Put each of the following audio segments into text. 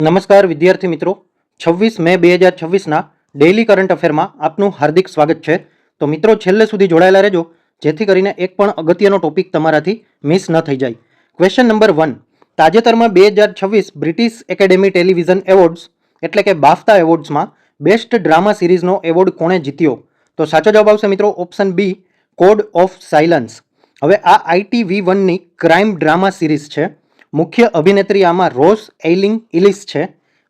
નમસ્કાર વિદ્યાર્થી મિત્રો, 26 મે 2026ના ડેઇલી કરંટ અફેરમાં આપનું હાર્દિક સ્વાગત છે. તો મિત્રો છેલ્લે સુધી જોડાયેલા રહેજો જેથી કરીને એક પણ અગત્યનો ટોપિક તમારાથી મિસ ન થઈ જાય. Question number 1. તાજેતરમાં 2026 બ્રિટિશ એકેડેમી ટેલિવિઝન એવોર્ડ્સ એટલે કે બાફતા એવોર્ડ્સમાં બેસ્ટ ડ્રામા સિરીઝનો એવોર્ડ કોણે જીત્યો? તો સાચો જવાબ આવશે મિત્રો option B, code of silence. હવે આ ITV1ની ક્રાઇમ ડ્રામા સિરીઝ છે. મુખ્ય અભિનેત્રી આમાં રોઝ એઇલિંગ ઇલિસ છે.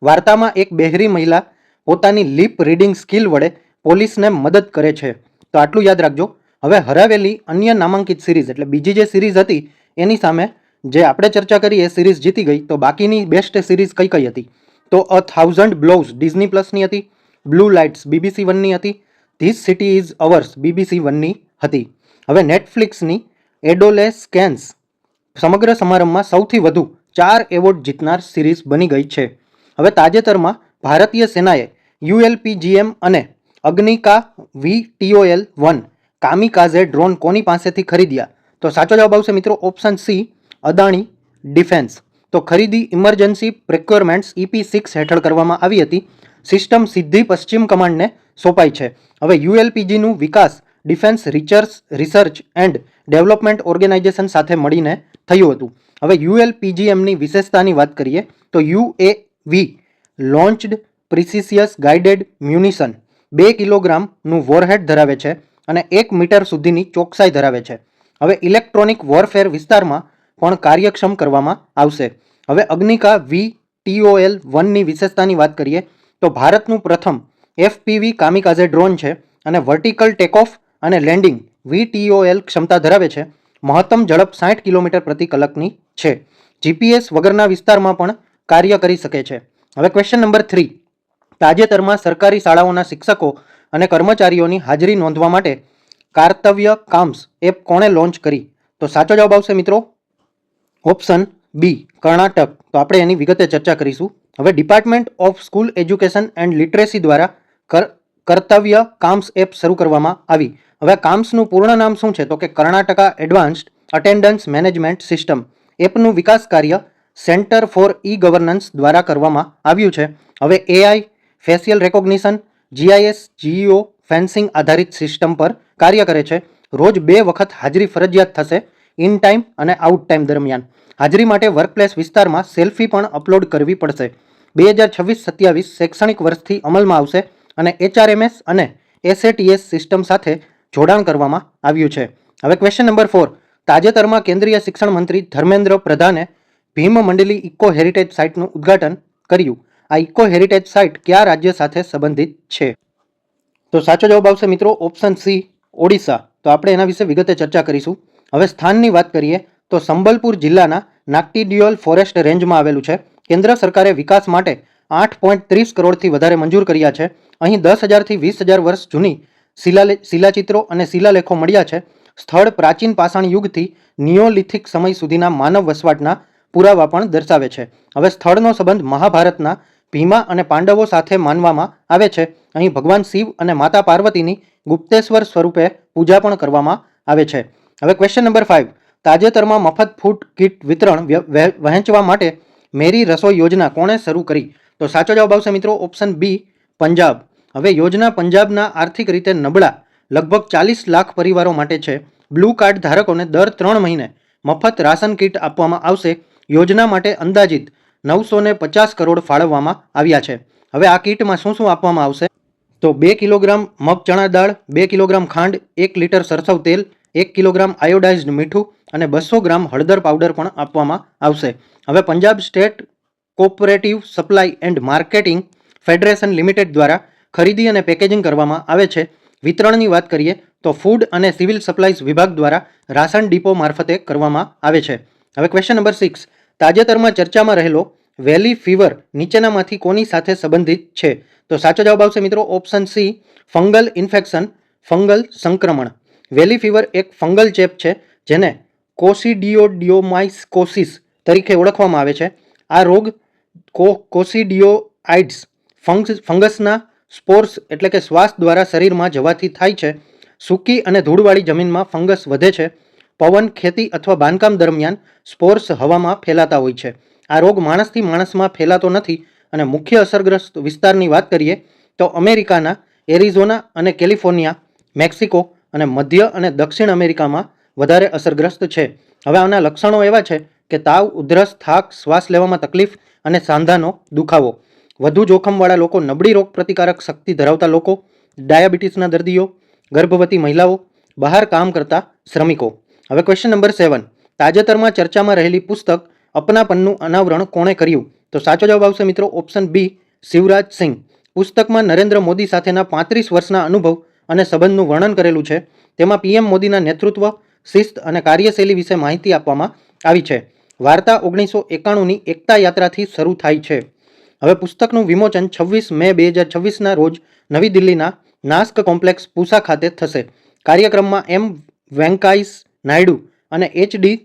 વાર્તામાં એક બહેરી મહિલા પોતાની લિપ રીડિંગ સ્કિલ વડે પોલીસને મદદ કરે છે. તો આટલું યાદ રાખજો. હવે હરાવેલી અન્ય નામાંકિત સિરીઝ એટલે બીજી જે સિરીઝ હતી એની સામે જે આપણે ચર્ચા કરી એ સિરીઝ જીતી ગઈ. તો બાકીની બેસ્ટ સિરીઝ કઈ કઈ હતી? તો અ થાઉઝન્ડ બ્લોઝ ડિઝની પ્લસની હતી, બ્લુ લાઇટ્સ BBC 1ની હતી, this city is hours BBC 1ની હતી. હવે નેટફ્લિક્સની એડોલેસ્કેન્સ સમગ્ર સમારંભમાં સૌથી વધુ 4 એવોર્ડ જીતનાર સિરીઝ બની ગઈ છે. હવે તાજેતરમાં ભારતીય સેનાએ ULPGM અને અગ્નિકા VTOL-1 કામિકાઝે ડ્રોન કોની પાસેથી ખરીદ્યા? તો સાચો જવાબ આવશે મિત્રો ઓપ્શન સી, અદાણી ડિફેન્સ. તો ખરીદી ઇમરજન્સી પ્રિક્યોરમેન્ટ્સ EP6 હેઠળ કરવામાં આવી હતી. સિસ્ટમ સીધી પશ્ચિમ કમાન્ડને સોંપાઈ છે. હવે ULPGનું વિકાસ defence research and development organisation સાથે મળીને થયું હતું. હવે ULPGMની વિશેષતાની વાત કરીએ તો UAV લોન્ચ્ડ પ્રિસિસિયસ ગાઇડેડ મ્યુનિશન 2 કિલોગ્રામનું વોરહેડ ધરાવે છે અને 1 મીટર સુધીની ચોકસાઈ ધરાવે છે. હવે ઇલેક્ટ્રોનિક વોરફેર વિસ્તારમાં પણ કાર્યક્ષમ કરવામાં આવશે. હવે અગ્નિકા VTOL-1ની વિશેષતાની વાત કરીએ તો ભારતનું પ્રથમ FPV કામિકાઝે ડ્રોન છે અને વર્ટિકલ ટેકઓફ અને લેન્ડિંગ VTOL ક્ષમતા ધરાવે છે. મહત્તમ ઝડપ 60 કિલોમીટર પ્રતિ કલાકની છે. GPS વગરના વિસ્તારમાં પણ કાર્ય કરી શકે છે. હવે ક્વેશ્ચન નંબર 3. તાજેતરમાં સરકારી શાળાઓના શિક્ષકો અને કર્મચારીઓની હાજરી નોંધવા માટે કાર્તવ્ય કામ્સ એપ કોણે લોન્ચ કરી? તો સાચો જવાબ આવશે મિત્રો ઓપ્શન બી, કર્ણાટક. તો આપણે એની વિગતે ચર્ચા કરીશું. હવે department of school education and literacy દ્વારા કર્તવ્ય કામ્સ એપ શરૂ કરવામાં આવી. હવે કામ્સનું પૂર્ણ નામ શું છે? તો કે Karnataka advanced attendance management system. એપનું વિકાસ કાર્ય સેન્ટર ફોર ગવર્નન્સ દ્વારા કરવામાં આવ્યું છે. હવે AI, facial recognition, GIS, GEO fencing આધારિત સિસ્ટમ પર કાર્ય કરે છે. રોજ 2 વખત હાજરી ફરજિયાત થશે, ઇન ટાઈમ અને આઉટ ટાઈમ દરમિયાન. હાજરી માટે વર્કપ્લેસ વિસ્તારમાં સેલ્ફી પણ અપલોડ કરવી પડશે. 2026-27 શૈક્ષણિક વર્ષથી અમલમાં આવશે અને HRMS અને SATS સિસ્ટમ સાથે જોડાણ કરવામાં આવ્યું છે. હવે ક્વેશ્ચન નંબર 4. તાજેતરમાં કેન્દ્રીય શિક્ષણ મંત્રી ધર્મેન્દ્ર પ્રધાને ભીમ મંડલી ઇકો હેરિટેજ સાઇટનું ઉદ્ઘાટન કર્યું. આ ઇકો હેરિટેજ સાઇટ કયા રાજ્ય સાથે સંબંધિત છે? તો સાચો જવાબ આવશે મિત્રો ઓપ્શન સી, ઓડિશા. તો આપણે એના વિશે વિગતે ચર્ચા કરીશું. હવે સ્થાનની વાત કરીએ તો સંબલપુર જિલ્લાના નાક્ટીડ્યુઅલ ફોરેસ્ટ રેન્જમાં આવેલું છે. કેન્દ્ર સરકારે વિકાસ માટે 8.30 કરોડથી વધારે મંજૂર કર્યા છે. અહીં 10,000 થી 20,000 વર્ષ જૂની શિલાચિત્રો અને શિલાલેખો મળ્યા છે. સ્થળ પ્રાચીન પાષાણ યુગથી નિયોલિથિક સમય સુધીના માનવ વસવાટના પુરાવા પણ દર્શાવે છે. હવે સ્થળનો સંબંધ મહાભારતના ભીમા અને પાંડવો સાથે માનવામાં આવે છે. અહીં ભગવાન શિવ અને માતા પાર્વતીની ગુપ્તેશ્વર સ્વરૂપે પૂજા પણ કરવામાં આવે છે. હવે ક્વેશ્ચન નંબર 5. તાજેતરમાં મફત ફૂડ કીટ વિતરણ વહેંચવા માટે મેરી રસોઈ યોજના કોણે શરૂ કરી? તો સાચો જવાબ આવશે મિત્રો ઓપ્શન બી, પંજાબ. હવે યોજના પંજાબના આર્થિક રીતે નબળા લગભગ 40 લાખ પરિવારો માટે છે. બ્લુ કાર્ડ ધારકોને દર 3 મહિને મફત રાશન કીટ આપવામાં આવશે. યોજના માટે અંદાજિત 950 કરોડ ફાળવવામાં આવ્યા છે. હવે આ કીટમાં શું શું આપવામાં આવશે? તો 2 કિલોગ્રામ મગ ચણા દાળ, 2 કિલોગ્રામ ખાંડ, 1 લીટર સરસવ તેલ, 1 કિલોગ્રામ આયોડાઇઝ્ડ મીઠું અને 200 ગ્રામ હળદર પાવડર પણ આપવામાં આવશે. હવે Punjab state cooperative supply and marketing federation limited દ્વારા ખરીદી અને પેકેજિંગ કરવામાં આવે છે. વિતરણની વાત કરીએ તો ફૂડ અને સિવિલ સપ્લાયઝ વિભાગ દ્વારા રાશન ડિપો મારફતે કરવામાં આવે છે. હવે ક્વેશ્ચન નંબર 6. તાજેતરમાં ચર્ચામાં રહેલો વેલી ફીવર નીચેનામાંથી કોની સાથે સંબંધિત છે? તો સાચો જવાબ આવશે મિત્રો option C, fungal infection, fungal સંક્રમણ. વેલી ફીવર એક ફંગલ ચેપ છે જેને કોસિડિયોડિયોમાઇકોસિસ તરીકે ઓળખવામાં આવે છે. આ રોગ કોસિડિયોઆઇડ્સ ફંગસના સ્પોર્સ એટલે કે શ્વાસ દ્વારા શરીરમાં જવાથી થાય છે. સૂકી અને ધૂળવાળી જમીનમાં ફંગસ વધે છે. પવન, ખેતી અથવા બાંધકામ દરમિયાન સ્પોર્સ હવામાં ફેલાતા હોય છે. આ રોગ માણસથી માણસમાં ફેલાતો નથી અને મુખ્ય અસરગ્રસ્ત વિસ્તારની વાત કરીએ તો અમેરિકાના એરિઝોના અને કેલિફોર્નિયા, મેક્સિકો અને મધ્ય અને દક્ષિણ અમેરિકામાં વધારે અસરગ્રસ્ત છે. હવે આના લક્ષણો એવા છે કે તાવ, ઉધરસ, થાક, શ્વાસ લેવામાં તકલીફ અને સાંધાનો દુખાવો. વધુ જોખમવાળા લોકો નબળી રોગ પ્રતિકારક શક્તિ ધરાવતા લોકો, ડાયાબિટીસના દર્દીઓ, ગર્ભવતી મહિલાઓ, બહાર કામ કરતા શ્રમિકો. હવે ક્વેશ્ચન નંબર 7. તાજેતરમાં ચર્ચામાં રહેલી પુસ્તક અપનાપનનું અનાવરણ કોણે કર્યું? તો સાચો જવાબ આવશે મિત્રો ઓપ્શન બી, શિવરાજ સિંહ. પુસ્તકમાં નરેન્દ્ર મોદી સાથેના 35 વર્ષના અનુભવ અને સંબંધનું વર્ણન કરેલું છે. તેમાં પીએમ મોદીના નેતૃત્વ, શિસ્ત અને કાર્યશૈલી વિશે માહિતી આપવામાં આવી છે. વાર્તા 1991ની એકતા યાત્રાથી શરૂ થાય છે. હવે પુસ્તકનું વિમોચન 26 મે 2026ના રોજ નવી દિલ્હીના નાસ્ક કોમ્પ્લેક્સ પૂસા ખાતે થશે. કાર્યક્રમમાં એમ વેંકૈયા નાયડુ અને એચ.ડી.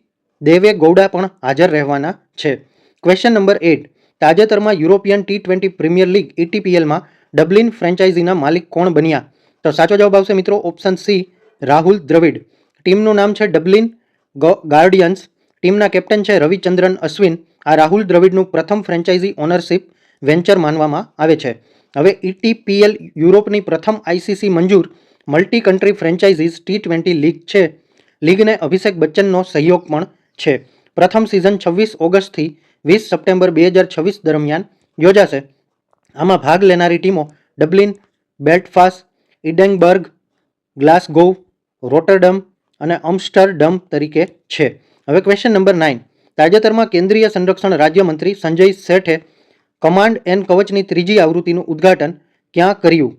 દેવે ગૌડા પણ હાજર રહેવાના છે. Question number 8. તાજેતરમાં યુરોપિયન T20 પ્રીમિયર લીગ EPLમાં ડબલિન ફ્રેન્ચાઇઝીના માલિક કોણ બન્યા? તો સાચો જવાબ આવશે મિત્રો ઓપ્શન સી, રાહુલ દ્રવિડ. ટીમનું નામ છે ડબલિન ગાર્ડિયન્સ. ટીમના કેપ્ટન છે રવિચંદ્રન અશ્વિન. આ રાહુલ દ્રવિડનું પ્રથમ ફ્રેન્ચાઇઝી ઓનરશિપ વેન્ચર માનવામાં આવે છે. હવે EPL યુરોપની પ્રથમ ICC મંજૂર multi country franchises T20 league છે. લીગને અભિષેક બચ્ચનનો સહયોગ પણ છે. પ્રથમ સિઝન 26 ઓગસ્ટથી 20 સપ્ટેમ્બર 2026 દરમિયાન યોજાશે. આમાં ભાગ લેનારી ટીમો ડબલિન, બેલ્ફાસ્ટ, ઇડેનબર્ગ, ગ્લાસગોવ, રોટરડમ અને આમ્સ્ટરડમ તરીકે છે. હવે ક્વેશ્ચન નંબર 9. તાજેતરમાં કેન્દ્રીય સંરક્ષણ રાજ્યમંત્રી સંજય સેઠે કમાન્ડ એન્ડ કવચની 3જી આવૃત્તિનું ઉદ્ઘાટન ક્યાં કર્યું?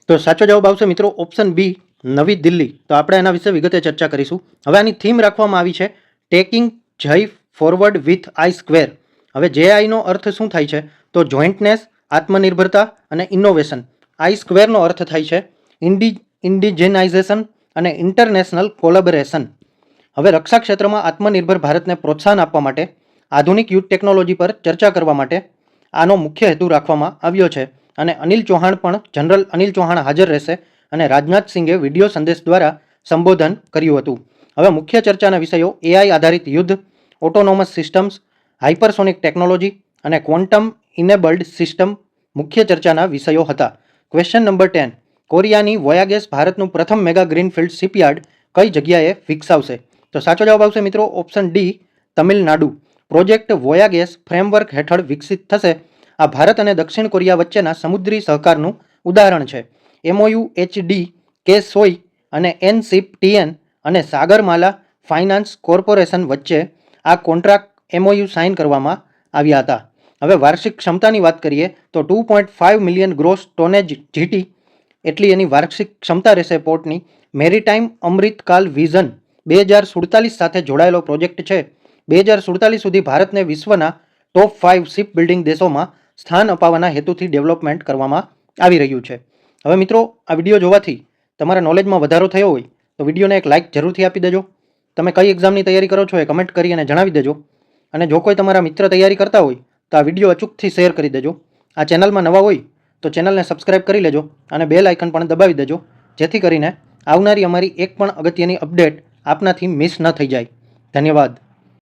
તો સાચો જવાબ આવશે મિત્રો ઓપ્શન બી, નવી દિલ્હી. તો આપણે એના વિશે વિગતે ચર્ચા કરીશું. હવે આની થીમ રાખવામાં આવી છે ટેકિંગ જય ફોરવર્ડ વિથ આઈ સ્ક્વેર. હવે JI નો અર્થ શું થાય છે? તો જોઈન્ટનેસ, આત્મનિર્ભરતા અને ઇનોવેશન. આઈ સ્ક્વેરનો અર્થ થાય છે ઇન્ડિજેનાઇઝેશન અને ઇન્ટરનેશનલ કોલેબોરેશન. હવે રક્ષા ક્ષેત્રમાં આત્મનિર્ભર ભારતને પ્રોત્સાહન આપવા માટે આધુનિક યુદ્ધ ટેકનોલોજી પર ચર્ચા કરવા માટે આનો મુખ્ય હેતુ રાખવામાં આવ્યો છે. અને જનરલ અનિલ ચૌહાણ હાજર રહેશે અને રાજનાથ સિંઘે વિડીયો સંદેશ દ્વારા સંબોધન કર્યું હતું. હવે મુખ્ય ચર્ચાના વિષયો AI આધારિત યુદ્ધ, ઓટોનોમસ સિસ્ટમ્સ, હાઇપરસોનિક ટેકનોલોજી અને ક્વોન્ટમ ઇનેબલ્ડ સિસ્ટમ મુખ્ય ચર્ચાના વિષયો હતા. Question number 10. કોરિયાની વોયાગેસ ભારતનું પ્રથમ મેગા ગ્રીનફિલ્ડ શિપયાર્ડ કઈ જગ્યાએ વિકસાવશે? તો સાચો જવાબ આવશે મિત્રો option D, Tamil Nadu. Project voyages framework હેઠળ વિકસિત થશે. આ ભારત અને દક્ષિણ કોરિયા વચ્ચેના સમુદ્રી સહકારનું ઉદાહરણ છે. MOU HD કે સોય અને NSIP TN અને સાગરમાલા ફાઇનાન્સ કોર્પોરેશન વચ્ચે આ કોન્ટ્રાક્ટ MOU સાઇન કરવામાં આવ્યા હતા. હવે વાર્ષિક ક્ષમતાની વાત કરીએ તો 2.5 મિલિયન ગ્રોસ ટોનેજ GT એટલી એની વાર્ષિક ક્ષમતા રહેશે પોર્ટની. મેરીટાઈમ અમૃતકાલ વિઝન 2047 સાથે જોડાયેલો પ્રોજેક્ટ છે. 2047 સુધી ભારતને વિશ્વના ટોપ 5 શિપ બિલ્ડિંગ દેશોમાં સ્થાન અપાવવાના હેતુથી ડેવલપમેન્ટ કરવામાં આવી રહ્યું છે. હવે મિત્રો આ વિડીયો જોવાથી તમારા નોલેજમાં વધારો થયો હોય તો વિડીયોને એક લાઇક જરૂરથી આપી દેજો. તમે કઈ એક્ઝામની તૈયારી કરો છો એ કમેન્ટ કરી અને જણાવી દેજો. અને જો કોઈ તમારા મિત્ર તૈયારી કરતા હોય તો આ વિડીયો અચૂકથી શેર કરી દેજો. આ ચેનલમાં નવા હોય તો ચેનલને સબસ્ક્રાઇબ કરી લેજો અને બેલ આઇકન પણ દબાવી દેજો, જેથી કરીને આવનારી અમારી એક પણ અગત્યની અપડેટ આપનાથી મિસ ન થઈ જાય. ધન્યવાદ.